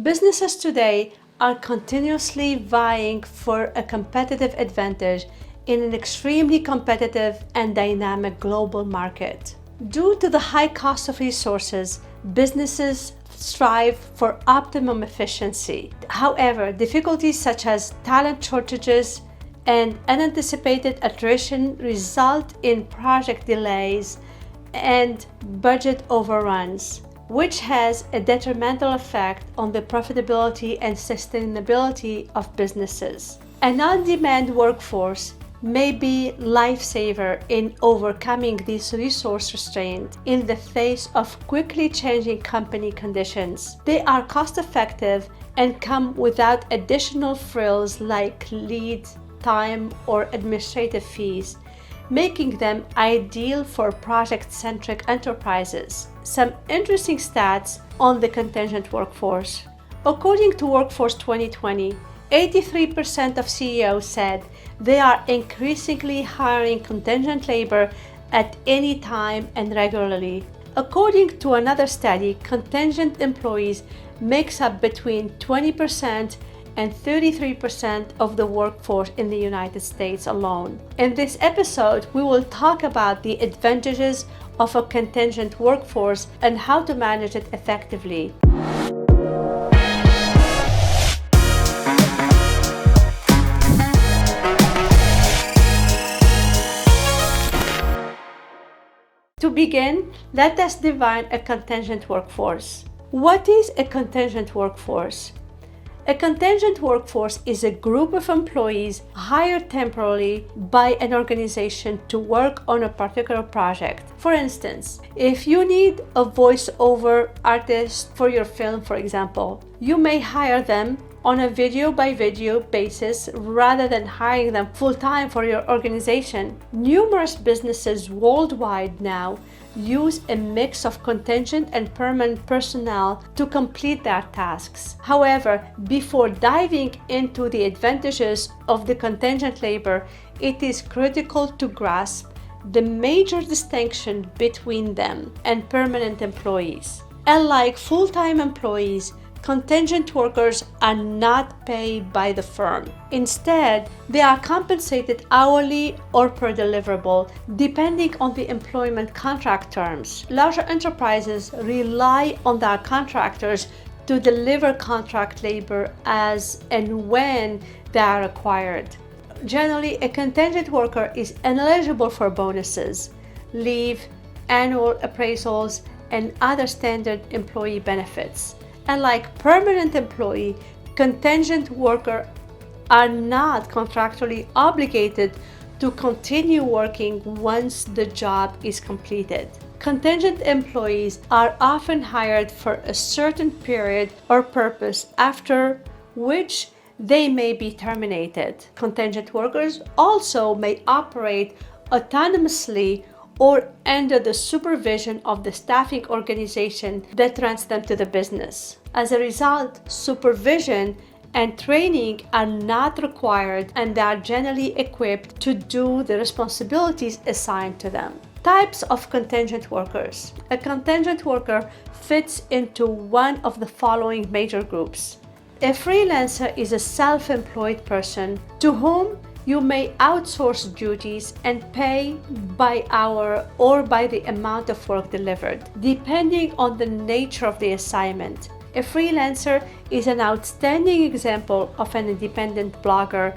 Businesses today are continuously vying for a competitive advantage in an extremely competitive and dynamic global market. Due to the high cost of resources, businesses strive for optimum efficiency. However, difficulties such as talent shortages and unanticipated attrition result in project delays and budget overruns, which has a detrimental effect on the profitability and sustainability of businesses. An on-demand workforce may be lifesaver in overcoming these resource restraints in the face of quickly changing company conditions. They are cost-effective and come without additional frills like lead time or administrative fees, making them ideal for project-centric enterprises. Some interesting stats on the contingent workforce. According to Workforce 2020, 83% of CEOs said they are increasingly hiring contingent labor at any time and regularly. According to another study, contingent employees makes up between 20% and 33% of the workforce in the United States alone. In this episode, we will talk about the advantages of a contingent workforce and how to manage it effectively. To begin, let us define a contingent workforce. What is a contingent workforce? A contingent workforce is a group of employees hired temporarily by an organization to work on a particular project. For instance, if you need a voiceover artist for your film, for example, you may hire them on a video-by-video basis rather than hiring them full-time for your organization. Numerous businesses worldwide now use a mix of contingent and permanent personnel to complete their tasks. However, before diving into the advantages of the contingent labor, it is critical to grasp the major distinction between them and permanent employees. Unlike full-time employees, contingent workers are not paid by the firm. Instead, they are compensated hourly or per deliverable, depending on the employment contract terms. Larger enterprises rely on their contractors to deliver contract labor as and when they are required. Generally, a contingent worker is ineligible for bonuses, leave, annual appraisals, and other standard employee benefits. Unlike permanent employee, contingent workers are not contractually obligated to continue working once the job is completed. Contingent employees are often hired for a certain period or purpose, after which they may be terminated. Contingent workers also may operate autonomously or under the supervision of the staffing organization that runs them to the business. As a result, supervision and training are not required and they are generally equipped to do the responsibilities assigned to them. Types of contingent workers. A contingent worker fits into one of the following major groups. A freelancer is a self-employed person to whom you may outsource duties and pay by hour or by the amount of work delivered, depending on the nature of the assignment. A freelancer is an outstanding example of an independent blogger,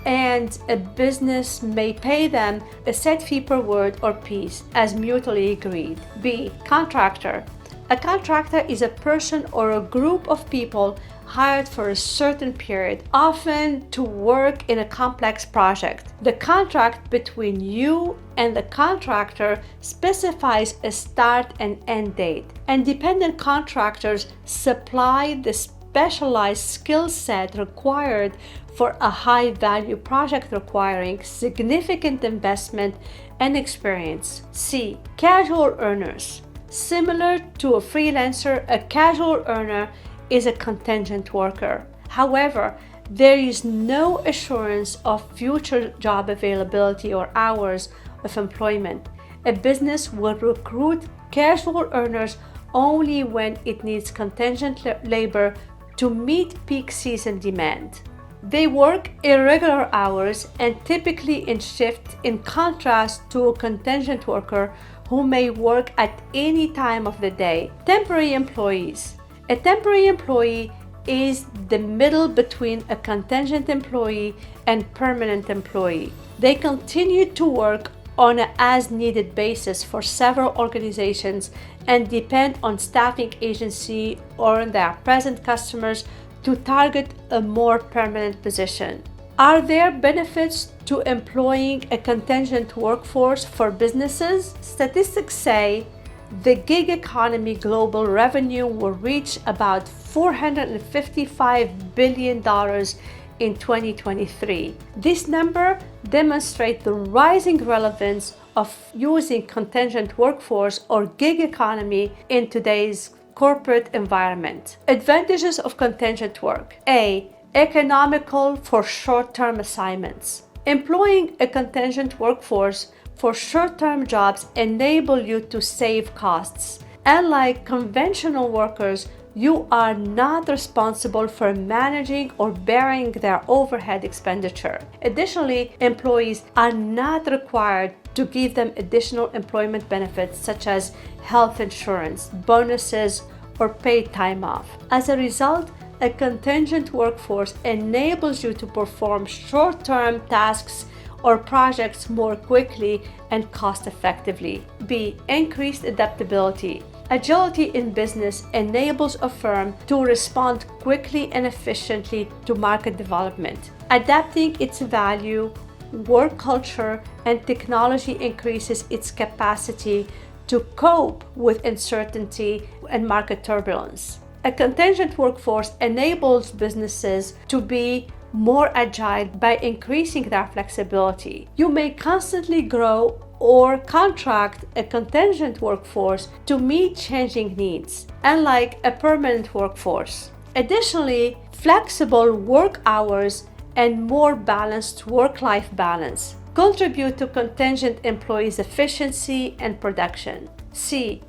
and a business may pay them a set fee per word or piece as mutually agreed. B. Contractor. A contractor is a person or a group of people hired for a certain period, often to work in a complex project. The contract between you and the contractor specifies a start and end date. Independent contractors supply the specialized skill set required for a high-value project requiring significant investment and experience. C. Casual earners. Similar to a freelancer, a casual earner is a contingent worker. However, there is no assurance of future job availability or hours of employment. A business will recruit casual earners only when it needs contingent labor to meet peak season demand. They work irregular hours and typically in shifts, in contrast to a contingent worker who may work at any time of the day. Temporary employees. A temporary employee is the middle between a contingent employee and permanent employee. They continue to work on an as-needed basis for several organizations and depend on staffing agency or their present customers to target a more permanent position. Are there benefits to employing a contingent workforce for businesses? Statistics say the gig economy global revenue will reach about $455 billion in 2023. This number demonstrates the rising relevance of using contingent workforce or gig economy in today's corporate environment. Advantages of contingent work. A. Economical for short-term assignments. Employing a contingent workforce for short-term jobs enable you to save costs. Unlike conventional workers, you are not responsible for managing or bearing their overhead expenditure. Additionally, employees are not required to give them additional employment benefits such as health insurance, bonuses, or paid time off. As a result, a contingent workforce enables you to perform short-term tasks or projects more quickly and cost-effectively. B. Increased adaptability. Agility in business enables a firm to respond quickly and efficiently to market development. Adapting its value, work culture, and technology increases its capacity to cope with uncertainty and market turbulence. A contingent workforce enables businesses to be more agile by increasing their flexibility. You may constantly grow or contract a contingent workforce to meet changing needs, unlike a permanent workforce. Additionally, flexible work hours and more balanced work-life balance contribute to contingent employees' efficiency and production. C.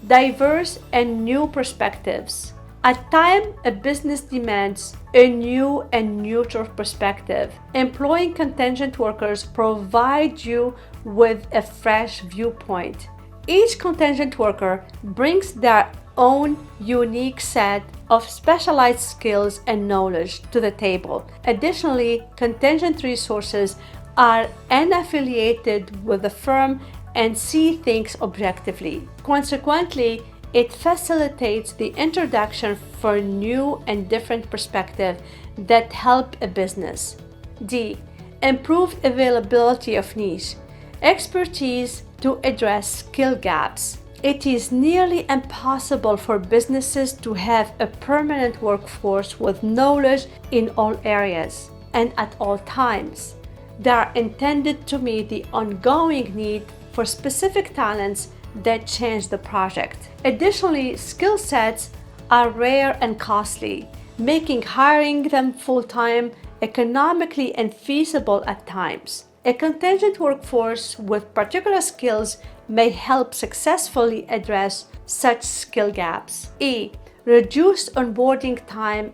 Diverse and new perspectives. At times, a business demands a new and neutral perspective. Employing contingent workers provides you with a fresh viewpoint. Each contingent worker brings their own unique set of specialized skills and knowledge to the table. Additionally, contingent resources are unaffiliated with the firm and see things objectively. Consequently, it facilitates the introduction for new and different perspectives that help a business. D. Improved availability of niche expertise to address skill gaps. It is nearly impossible for businesses to have a permanent workforce with knowledge in all areas and at all times. They are intended to meet the ongoing need for specific talents that change the project. Additionally, skill sets are rare and costly, making hiring them full-time economically infeasible at times. A contingent workforce with particular skills may help successfully address such skill gaps. E. Reduced onboarding time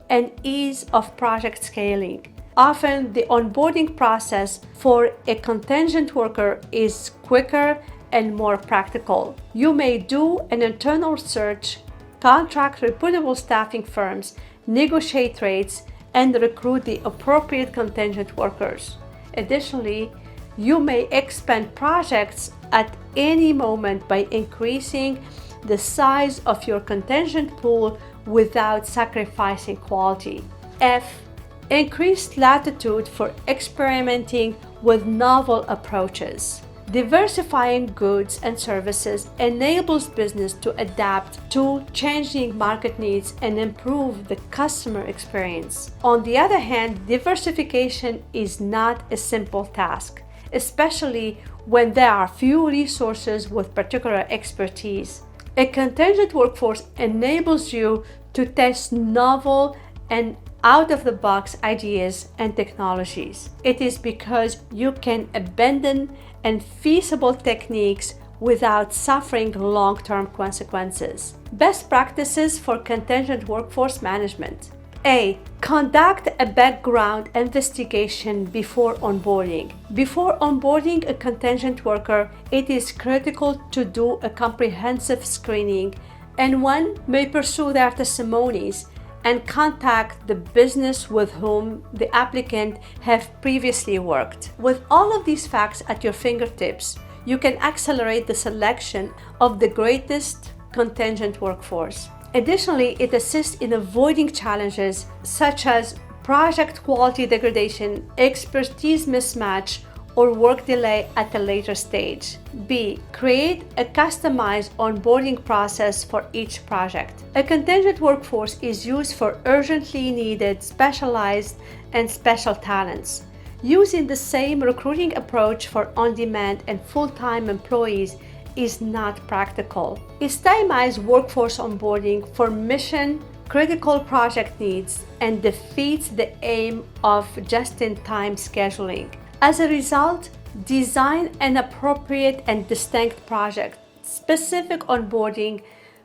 and ease of project scaling. Often, the onboarding process for a contingent worker is quicker and more practical. You may do an internal search, contract reputable staffing firms, negotiate rates, and recruit the appropriate contingent workers. Additionally, you may expand projects at any moment by increasing the size of your contingent pool without sacrificing quality. F. Increased latitude for experimenting with novel approaches. Diversifying goods and services enables business to adapt to changing market needs and improve the customer experience. On the other hand, diversification is not a simple task, especially when there are few resources with particular expertise. A contingent workforce enables you to test novel and out-of-the-box ideas and technologies. It is because you can abandon unfeasible techniques without suffering long-term consequences. Best practices for contingent workforce management. A. Conduct a background investigation before onboarding. Before onboarding a contingent worker, it is critical to do a comprehensive screening, and one may pursue their testimonies and contact the business with whom the applicant have previously worked. With all of these facts at your fingertips, you can accelerate the selection of the greatest contingent workforce. Additionally, it assists in avoiding challenges such as project quality degradation, expertise mismatch, or work delay at a later stage. B. Create a customized onboarding process for each project. A contingent workforce is used for urgently needed, specialized, and special talents. Using the same recruiting approach for on-demand and full-time employees is not practical. It stymites workforce onboarding for mission-critical project needs and defeats the aim of just-in-time scheduling. As a result, design an appropriate and distinct project-specific onboarding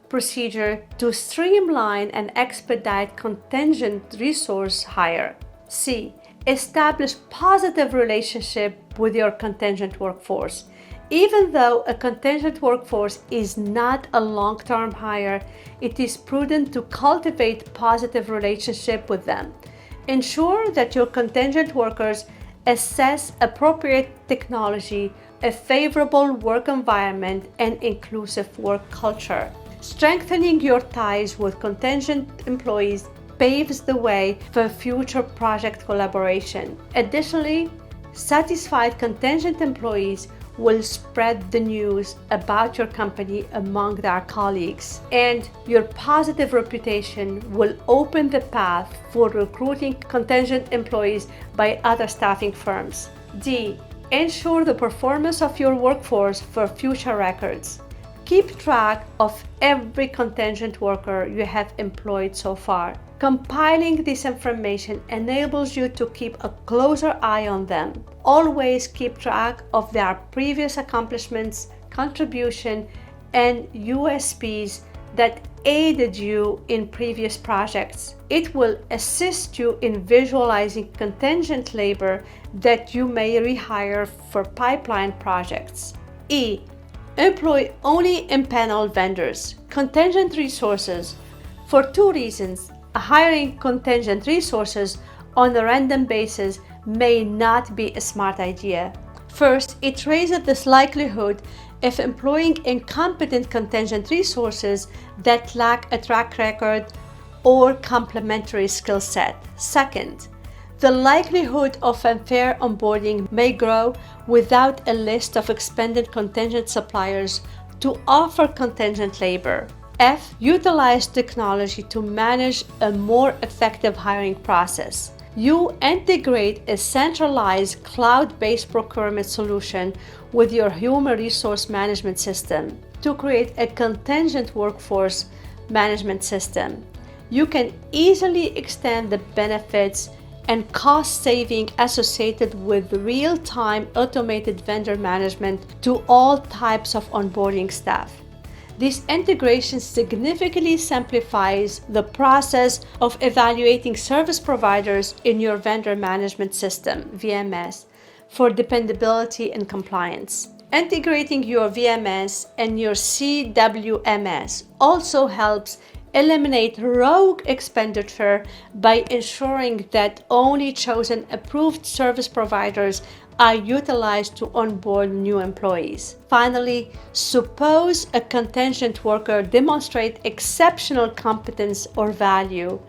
procedure to streamline and expedite contingent resource hire. C. Establish positive relationship with your contingent workforce. Even though a contingent workforce is not a long-term hire, it is prudent to cultivate positive relationship with them. Ensure that your contingent workers assess appropriate technology, a favorable work environment, and inclusive work culture. Strengthening your ties with contingent employees paves the way for future project collaboration. Additionally, satisfied contingent employees will spread the news about your company among their colleagues, and your positive reputation will open the path for recruiting contingent employees by other staffing firms. D. Ensure the performance of your workforce for future records. Keep track of every contingent worker you have employed so far. Compiling this information enables you to keep a closer eye on them. Always keep track of their previous accomplishments, contribution, and USPs that aided you in previous projects. It will assist you in visualizing contingent labor that you may rehire for pipeline projects. E. Employ only empaneled vendors. Contingent resources. For two reasons, hiring contingent resources on a random basis may not be a smart idea. First, it raises the likelihood of employing incompetent contingent resources that lack a track record or complementary skill set. Second, the likelihood of unfair onboarding may grow without a list of expanded contingent suppliers to offer contingent labor. F. Utilize technology to manage a more effective hiring process. You integrate a centralized cloud-based procurement solution with your human resource management system to create a contingent workforce management system. You can easily extend the benefits and cost saving associated with real-time automated vendor management to all types of onboarding staff. This integration significantly simplifies the process of evaluating service providers in your vendor management system, VMS, for dependability and compliance. Integrating your VMS and your CWMS also helps eliminate rogue expenditure by ensuring that only chosen approved service providers are utilized to onboard new employees. Finally, suppose a contingent worker demonstrates exceptional competence or value.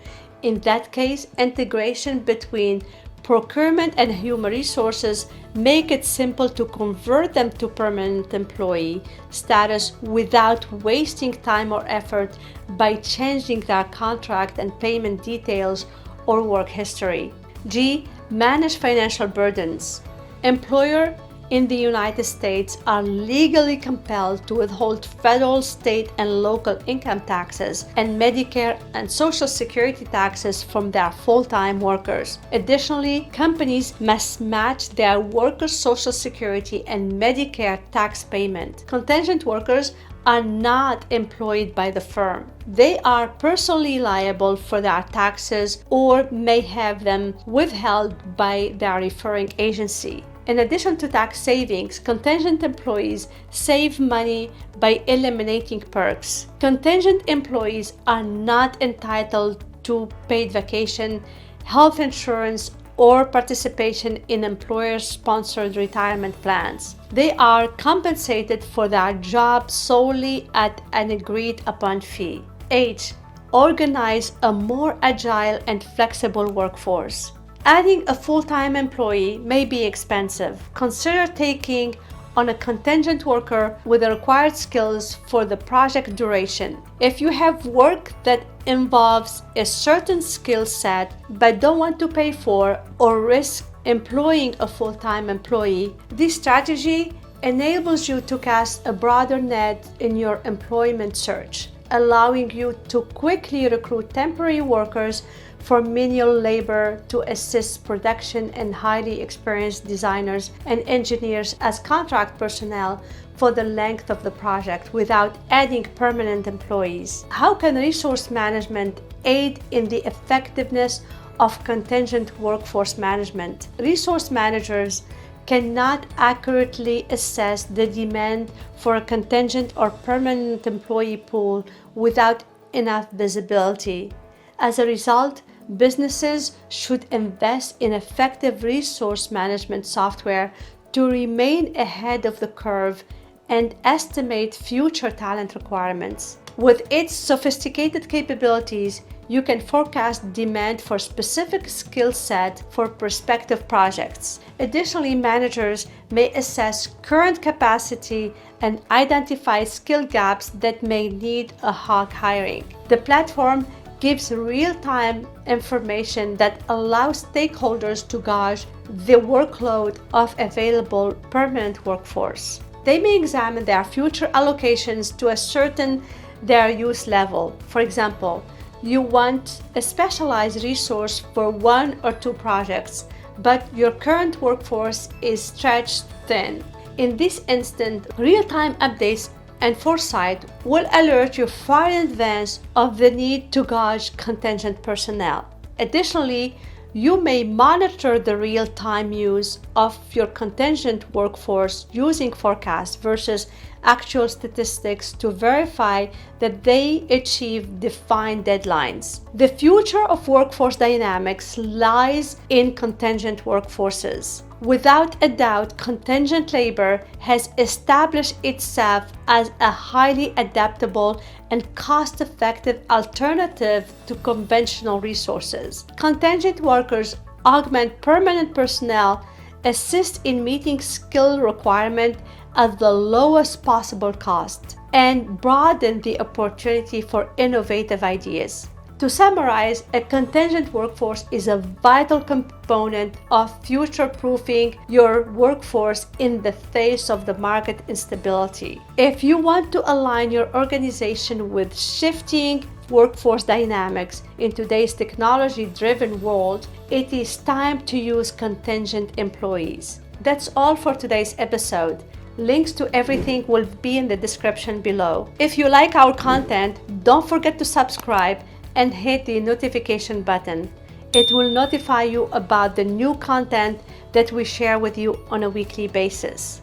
In that case, integration between procurement and human resources make it simple to convert them to permanent employee status without wasting time or effort by changing their contract and payment details or work history. G. Manage financial burdens. Employer in the United States are legally compelled to withhold federal, state, and local income taxes and Medicare and Social Security taxes from their full-time workers. Additionally, companies must match their workers' Social Security and Medicare tax payment. Contingent workers are not employed by the firm. They are personally liable for their taxes or may have them withheld by their referring agency. In addition to tax savings, contingent employees save money by eliminating perks. Contingent employees are not entitled to paid vacation, health insurance, or participation in employer-sponsored retirement plans. They are compensated for their job solely at an agreed-upon fee. H. Organize a more agile and flexible workforce. Adding a full-time employee may be expensive. Consider taking on a contingent worker with the required skills for the project duration. If you have work that involves a certain skill set but don't want to pay for or risk employing a full-time employee, this strategy enables you to cast a broader net in your employment search, allowing you to quickly recruit temporary workers for menial labor to assist production and highly experienced designers and engineers as contract personnel for the length of the project without adding permanent employees. How can resource management aid in the effectiveness of contingent workforce management? Resource managers cannot accurately assess the demand for a contingent or permanent employee pool without enough visibility. As a result, businesses should invest in effective resource management software to remain ahead of the curve and estimate future talent requirements. With its sophisticated capabilities, you can forecast demand for specific skill set for prospective projects. Additionally, managers may assess current capacity and identify skill gaps that may need ad hoc hiring. The platform gives real-time information that allows stakeholders to gauge the workload of available permanent workforce. They may examine their future allocations to ascertain their use level. For example, you want a specialized resource for 1 or 2 projects, but your current workforce is stretched thin. In this instant, real-time updates and foresight will alert you far in advance of the need to gauge contingent personnel. Additionally, you may monitor the real-time use of your contingent workforce using forecasts versus actual statistics to verify that they achieve defined deadlines. The future of workforce dynamics lies in contingent workforces. Without a doubt, contingent labor has established itself as a highly adaptable and cost-effective alternative to conventional resources. Contingent workers augment permanent personnel, assist in meeting skill requirements at the lowest possible cost, and broaden the opportunity for innovative ideas. To summarize, a contingent workforce is a vital component of future-proofing your workforce in the face of the market instability. If you want to align your organization with shifting workforce dynamics in today's technology-driven world, it is time to use contingent employees. That's all for today's episode. Links to everything will be in the description below. If you like our content, don't forget to subscribe and hit the notification button. It will notify you about the new content that we share with you on a weekly basis.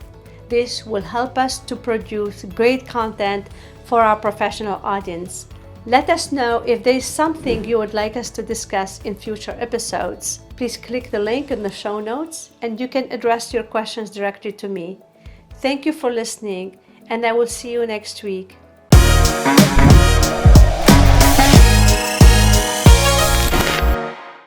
This will help us to produce great content for our professional audience. Let us know if there is something you would like us to discuss in future episodes. Please click the link in the show notes and you can address your questions directly to me. Thank you for listening, and I will see you next week.